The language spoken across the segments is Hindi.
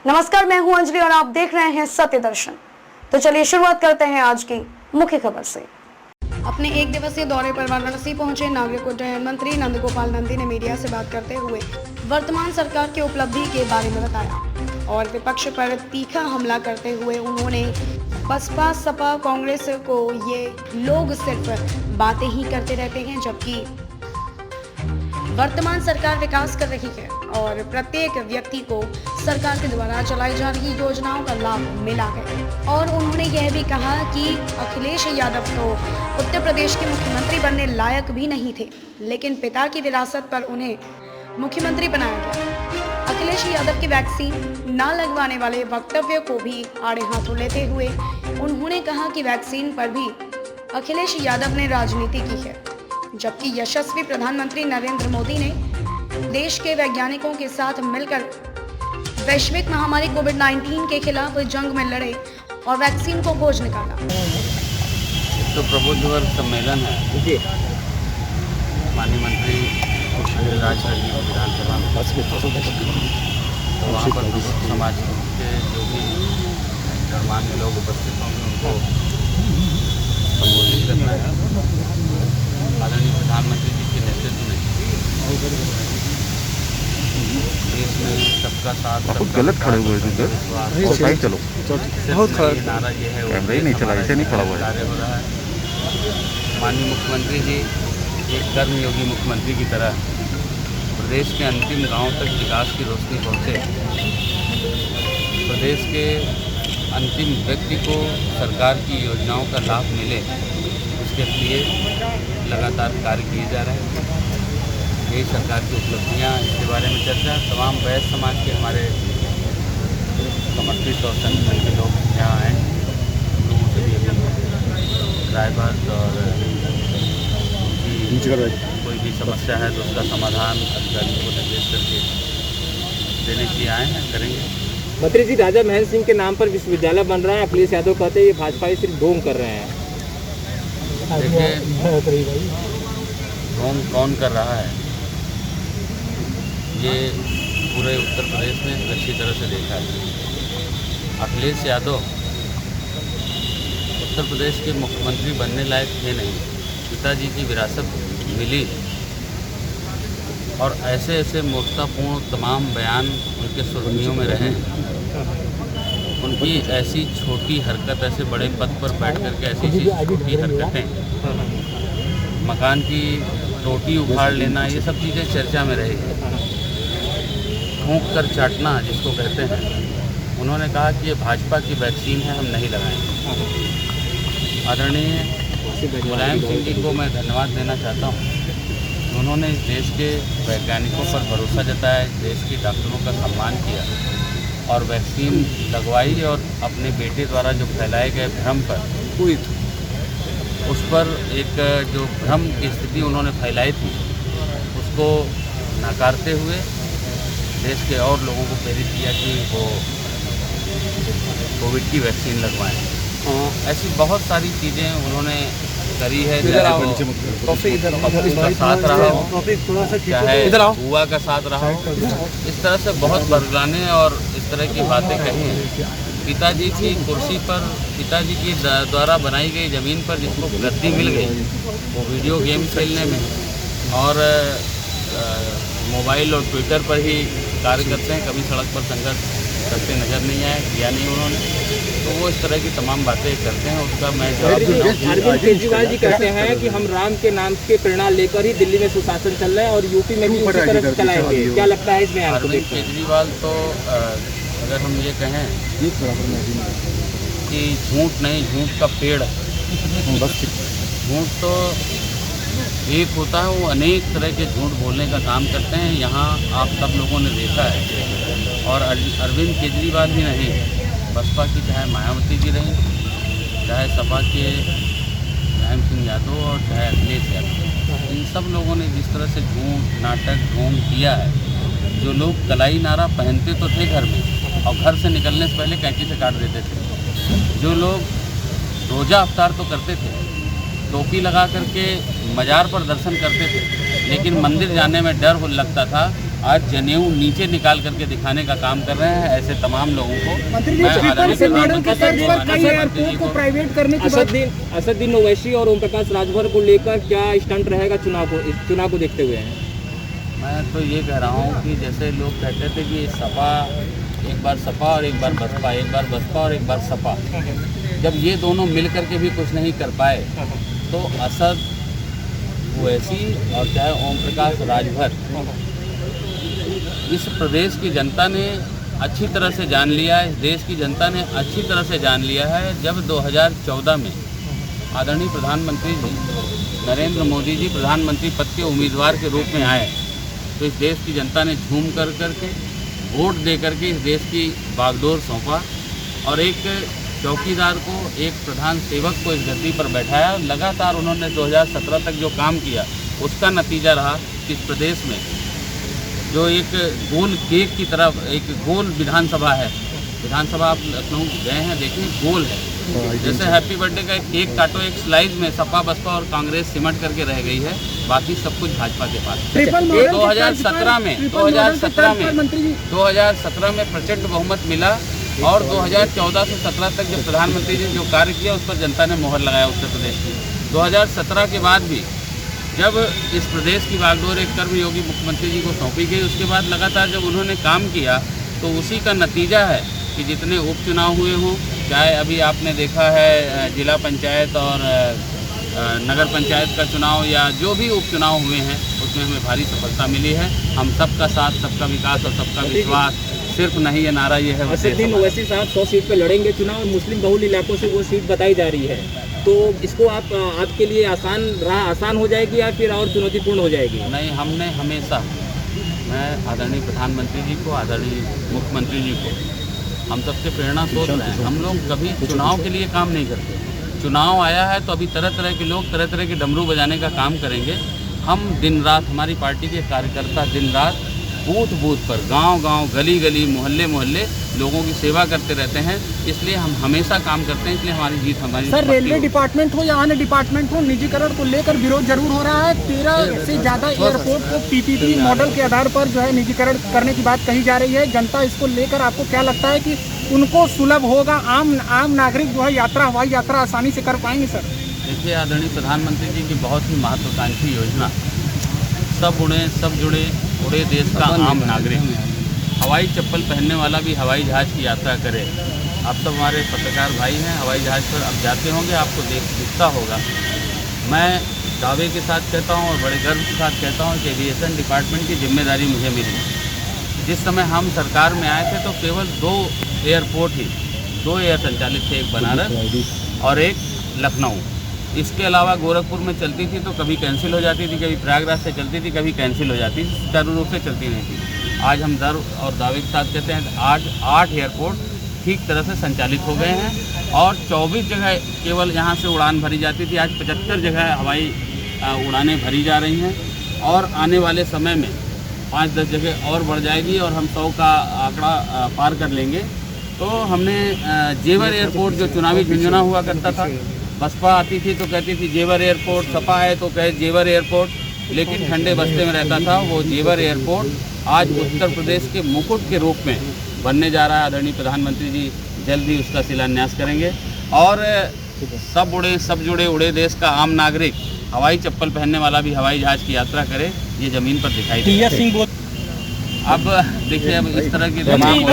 नमस्कार, मैं हूं अंजलि और आप देख रहे हैं सत्य दर्शन। तो चलिए शुरुआत करते हैं आज की मुख्य खबर से। अपने एक दिवसीय दौरे पर वाराणसी पहुंचे नागरिक उड्डयन मंत्री नंदगोपाल नंदी ने मीडिया से बात करते हुए वर्तमान सरकार की उपलब्धि के बारे में बताया और विपक्ष पर तीखा हमला करते हुए उन्होंने बसपा, सपा, कांग्रेस को ये लोग सिर्फ बातें ही करते रहते हैं, जबकि वर्तमान सरकार विकास कर रही है और प्रत्येक व्यक्ति को सरकार के द्वारा चलाई जा रही योजनाओं का लाभ मिला है। और उन्होंने यह भी कहा कि अखिलेश यादव तो उत्तर प्रदेश के मुख्यमंत्री बनने लायक भी नहीं थे, लेकिन पिता की विरासत पर उन्हें मुख्यमंत्री बनाया गया। अखिलेश यादव की वैक्सीन न लगवाने वाले वक्तव्य को भी आड़े हाथों लेते हुए उन्होंने कहा कि वैक्सीन पर भी अखिलेश यादव ने राजनीति की है, जबकि यशस्वी प्रधानमंत्री नरेंद्र मोदी ने देश के वैज्ञानिकों के साथ मिलकर वैश्विक महामारी कोविड-19 के खिलाफ जंग में लड़े और वैक्सीन को खोज निकाला। तो प्रबुद्ध वर्ग सम्मेलन है जी, माननीय मंत्री राजसर जी विधानसभा में, तो वहाँ पर प्रबुद्ध समाज के जो भी गणमान्य लोग उपस्थित होंगे उनको संबोधित करना है। आदरणीय प्रधानमंत्री जी के नेतृत्व में देश में सबका साथ, सबका गलत खड़े हुए थे, चलो बहुत खड़ा नारा ये है, कैमरा ही नहीं चला, ऐसे नहीं खड़ा हुआ कार्य हो रहा है। माननीय मुख्यमंत्री जी एक कर्मयोगी मुख्यमंत्री की तरह प्रदेश के अंतिम गांव तक विकास की रोशनी पहुँचे, प्रदेश के अंतिम व्यक्ति को सरकार की योजनाओं का लाभ मिले, उसके लिए लगातार कार्य किए जा रहे हैं। यही सरकार की उपलब्धियाँ, इसके बारे में चर्चा तमाम वैश्य समाज के हमारे समर्पित और संगठन के लोग यहाँ आए, लोगों से भी राय बात और कोई भी समस्या है तो उसका समाधान अधिकारियों को निर्देश करके देने के लिए आए हैं, करेंगे। मंत्री जी, राजा महेंद्र सिंह के नाम पर विश्वविद्यालय बन रहा है, अखिलेश यादव कहते हैं ये भाजपा सिर्फ ढोंग कर रहे हैं। देखिए, ढोंग कौन कर रहा है ये पूरे उत्तर प्रदेश में अच्छी तरह से देखा है। अखिलेश यादव उत्तर प्रदेश के मुख्यमंत्री बनने लायक थे नहीं, पिताजी की विरासत मिली और ऐसे ऐसे मूर्खतापूर्ण तमाम बयान उनके सुर्खियों में रहे। उनकी ऐसी छोटी हरकत, ऐसे बड़े पद पर बैठ कर के ऐसी छोटी हरकतें, मकान की टोटी उखाड़ लेना, ये सब चीज़ें चर्चा में रहेगी। फूंक कर चाटना जिसको कहते हैं, उन्होंने कहा कि ये भाजपा की वैक्सीन है, हम नहीं लगाएंगे। आदरणीय मुलायम सिंह जी को मैं धन्यवाद देना चाहता हूँ, उन्होंने इस देश के वैज्ञानिकों पर भरोसा जताया, इस देश के डॉक्टरों का सम्मान किया और वैक्सीन लगवाई और अपने बेटे द्वारा जो फैलाए गए भ्रम पर उस पर एक जो भ्रम की स्थिति उन्होंने फैलाई थी उसको नकारते हुए देश के और लोगों को प्रेरित किया कि वो कोविड की वैक्सीन लगवाएं। ऐसी बहुत सारी चीज़ें उन्होंने करी है, चाहे उसका साथ रहा हो, चाहे हुआ का साथ रहा हो, इस तरह से बहुत बरगलाने और इस तरह की बातें कही हैं। पिताजी की कुर्सी पर, पिताजी की द्वारा बनाई गई ज़मीन पर जिसको गद्दी मिल गई, वो वीडियो गेम खेलने में और मोबाइल और ट्विटर पर ही कार्य करते हैं, कभी सड़क पर संघर्ष करते नज़र नहीं आए, किया नहीं उन्होंने, तो वो इस तरह की तमाम बातें करते हैं, उसका मैं अरविंद केजरीवाल जी कहते हैं कि हम राम के नाम के प्रेरणा लेकर ही दिल्ली में सुशासन चल रहा है और यूपी में भी उसी तरह चलाएंगे। क्या लगता है इसमें? अरविंद केजरीवाल तो अगर हम ये कहें कि झूठ नहीं, झूठ का पेड़, झूठ तो एक होता है, वो अनेक तरह के झूठ बोलने का काम करते हैं। यहाँ आप सब लोगों ने देखा है और अरविंद केजरीवाल ही नहीं, बसपा की चाहे मायावती जी रहीं, चाहे सपा के मुलायम सिंह यादव और चाहे अखिलेश यादव, इन सब लोगों ने जिस तरह से झूठ, नाटक, ढोंग किया है, जो लोग कलाई नारा पहनते तो थे घर में और घर से निकलने से पहले कैंची से काट देते थे, जो लोग रोज़ा अफ्तार तो करते थे, टोपी लगा करके मज़ार पर दर्शन करते थे, लेकिन मंदिर जाने में डर लगता था आज जनेऊ नीचे निकाल करके दिखाने का काम कर रहे हैं। ऐसे तमाम लोगों को मंत्री जी, मैं ट्रिपल आदरणीय से मॉडल के प्रधानमंत्री तर्ज पर कई जी एयरपोर्ट को प्राइवेट करने की बात। असदुद्दीन ओवैसी और ओम प्रकाश राजभर को लेकर क्या स्टंट रहेगा चुनाव को देखते हुए? मैं तो ये कह रहा हूँ कि जैसे लोग कहते थे कि सपा, एक बार सपा और एक बार बसपा, एक बार बसपा और एक बार सपा, जब ये दोनों मिल करके भी कुछ नहीं कर पाए तो असद ओवैसी और चाहे ओम प्रकाश राजभर, इस प्रदेश की जनता ने अच्छी तरह से जान लिया है, इस देश की जनता ने अच्छी तरह से जान लिया है। जब 2014 में आदरणीय प्रधानमंत्री जी नरेंद्र मोदी जी प्रधानमंत्री पद के उम्मीदवार के रूप में आए तो इस देश की जनता ने झूम कर करके वोट दे करके इस देश की बागडोर सौंपा और एक चौकीदार को, एक प्रधान सेवक को इस गद्दी पर बैठाया। लगातार उन्होंने 2017 तक जो काम किया उसका नतीजा रहा कि इस प्रदेश में जो एक गोल केक की तरफ एक गोल विधानसभा है, विधानसभा आप लखनऊ गए हैं देखें, गोल है, जैसे हैप्पी बर्थडे का एक केक काटो, एक स्लाइस में सपा बसपा और कांग्रेस सिमट करके रह गई है, बाकी सब कुछ भाजपा के पास। 2017 में प्रचंड बहुमत मिला और 2014 से 17 तक जब प्रधानमंत्री जी ने जो कार्य किया उस पर जनता ने मोहर लगाया उत्तर प्रदेश की। 2017 के बाद भी जब इस प्रदेश की बागडोर एक कर्मयोगी मुख्यमंत्री जी को सौंपी गई, उसके बाद लगातार जब उन्होंने काम किया तो उसी का नतीजा है कि जितने उपचुनाव हुए हों, चाहे अभी आपने देखा है जिला पंचायत और नगर पंचायत का चुनाव या जो भी उपचुनाव हुए हैं उसमें हमें भारी सफलता मिली है। हम सबका साथ, सबका विकास और सबका विश्वास सिर्फ नहीं, ये नारा ये है। असदुद्दीन ओवैसी साहब 100 सीट पे लड़ेंगे चुनाव, मुस्लिम बहुल इलाकों से वो सीट बताई जा रही है, तो इसको आपके लिए आसान हो जाएगी या फिर और चुनौतीपूर्ण हो जाएगी? नहीं, हमने हमेशा, मैं आदरणीय प्रधानमंत्री जी को, आदरणीय मुख्यमंत्री जी को, हम सबसे प्रेरणा स्रोत रहे हैं। हम लोग कभी चुनाव के लिए काम नहीं करते। चुनाव आया है तो अभी तरह तरह के लोग तरह तरह के डमरू बजाने का काम करेंगे। हम दिन रात, हमारी पार्टी के कार्यकर्ता दिन रात बूथ बूथ पर, गांव गांव, गली गली, मोहल्ले मोहल्ले लोगों की सेवा करते रहते हैं, इसलिए हम हमेशा काम करते हैं, इसलिए हमारी जीत हमारी। सर, रेलवे डिपार्टमेंट हो या अन्य डिपार्टमेंट हो, निजीकरण को लेकर विरोध जरूर हो रहा है। 13 से ज़्यादा एयरपोर्ट को पीपीपी मॉडल के आधार पर जो है निजीकरण करने की बात कही जा रही है। जनता इसको लेकर आपको क्या लगता है कि उनको सुलभ होगा, आम नागरिक जो है यात्रा, हवाई यात्रा आसानी से कर पाएंगे? सर देखिए, आदरणीय प्रधानमंत्री जी की बहुत ही महत्वाकांक्षी योजना सब जुड़े पूरे देश का आम नागरिक, हवाई चप्पल पहनने वाला भी हवाई जहाज़ की यात्रा करे। आप सब हमारे पत्रकार भाई हैं, हवाई जहाज़ पर अब जाते होंगे, आपको दिखता होगा। मैं दावे के साथ कहता हूं और बड़े गर्व के साथ कहता हूं कि एविएशन डिपार्टमेंट की जिम्मेदारी मुझे मिली। जिस समय हम सरकार में आए थे तो केवल 2 एयरपोर्ट ही, 2 एयर संचालित थे, एक बनारस और एक लखनऊ। इसके अलावा गोरखपुर में चलती थी तो कभी कैंसिल हो जाती थी, कभी प्रयागराज से चलती थी, कभी कैंसिल हो जाती थी, सुचारू रूप से चलती नहीं थी। आज हम गर्व और दावे के साथ कहते हैं आज 8 एयरपोर्ट ठीक तरह से संचालित हो गए हैं और 24 जगह केवल यहाँ से उड़ान भरी जाती थी, आज 75 जगह हवाई उड़ानें भरी जा रही हैं और आने वाले समय में 5-10 जगह और बढ़ जाएगी और हम 100 का आंकड़ा पार कर लेंगे। तो हमने जेवर एयरपोर्ट, जो चुनावी झुंझुना हुआ करता था, बसपा आती थी तो कहती थी जेवर एयरपोर्ट, सपा आए तो कहे जेवर एयरपोर्ट, लेकिन ठंडे बस्ते में रहता था। वो जेवर एयरपोर्ट आज उत्तर प्रदेश के मुकुट के रूप में बनने जा रहा है। आदरणीय प्रधानमंत्री जी जल्द ही उसका शिलान्यास करेंगे और सब जुड़े उड़े देश का आम नागरिक, हवाई चप्पल पहनने वाला भी हवाई जहाज़ की यात्रा करे, ये ज़मीन पर दिखाई देगा। अब देखिए, अब इस तरह की तमाम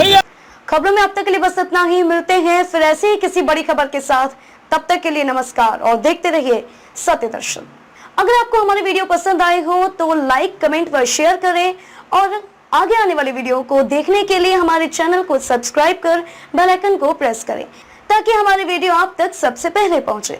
खबरों में अब तक के लिए बस इतना ही। मिलते हैं फिर ऐसे ही किसी बड़ी खबर के साथ, तब तक के लिए नमस्कार और देखते रहिए सत्य दर्शन। अगर आपको हमारे वीडियो पसंद आए हो तो लाइक, कमेंट व शेयर करें और आगे आने वाली वीडियो को देखने के लिए हमारे चैनल को सब्सक्राइब कर बेल आइकन को प्रेस करें ताकि हमारे वीडियो आप तक सबसे पहले पहुंचे।